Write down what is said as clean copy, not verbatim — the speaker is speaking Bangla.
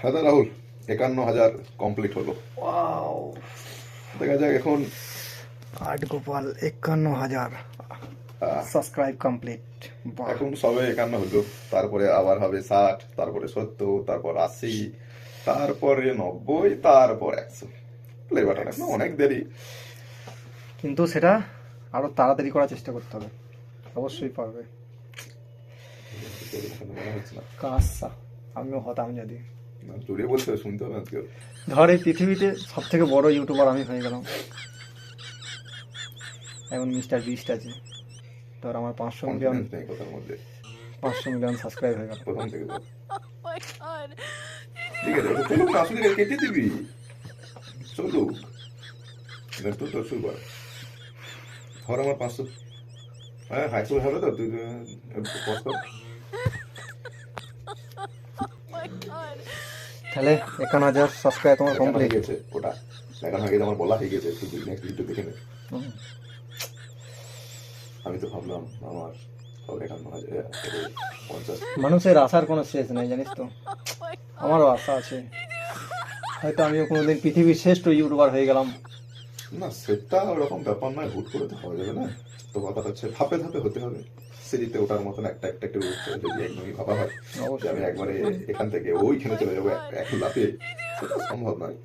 দাদা রাহুল 51,000 কমপ্লিট হলো। ওয়াও, দেখা যাক এখন। আট গোপাল 51,000 সাবস্ক্রাইব কমপ্লিট। এখন সবে 51 হলো, তারপরে আবার হবে 60, তারপরে 70, তারপর 80, তারপরে 90, তারপর 100। প্লে বাটন এখন অনেক দেরি। কিন্তু সেটা আরো তাড়াতাড়ি করার চেষ্টা করতে হবে, অবশ্যই পারবে। মনে হচ্ছে না। কাঁচা আমিও হতাম যদি। না, জোরে বলতে হবে, শুনতে হবে আজকে। ধর এই পৃথিবীতে সব থেকে বড় ইউটিউবার আমি হয়ে গেলাম। এখন মিস্টার বিস্ট আছে, ধর আমার 500 মিলিয়ন কনফিডেন্স নেই কথার মধ্যে 500 মিলিয়ন সাবস্ক্রাইব হয়ে গেল। প্রথম থেকে বল। ঠিক আছে, ওটা চলুক না, আসলে কেটে দিবি, চলুক। তো তো শুরু কর। ধর আমার 500। হ্যাঁ, হাইস্কুল হবে তো, তুই পজ কর। তাহলে 51,000 সাবস্ক্রাইব তোমার দেখানো হয়ে কমপ্লিট। গেছে, ওটা দেখানো হয়ে গেছে, আমার বলা হয়ে গেছে, তুই নেক্সট ভিডিও দেখে নে। আমি তো ভাবলাম আমার হবে 51,050। মানুষের আশার কোনো শেষ নেই, জানিস তো। আমারও আশা আছে, হয়তো আমিও কোনোদিন পৃথিবীর শ্রেষ্ঠ ইউটিউবার হয়ে গেলাম। না, সেটা ওরকম ব্যাপার নয়, হুট করে তো হওয়া যাবে না। তো কথা হচ্ছে ধাপে ধাপে হতে হবে। সিঁড়িতে ওঠার মতন একটা একটা একটু যদি একদমই ভাবা হয় যে আমি একবারে এখান থেকে ওইখানে চলে যাবো এক লাফে, সেটা সম্ভব নয়।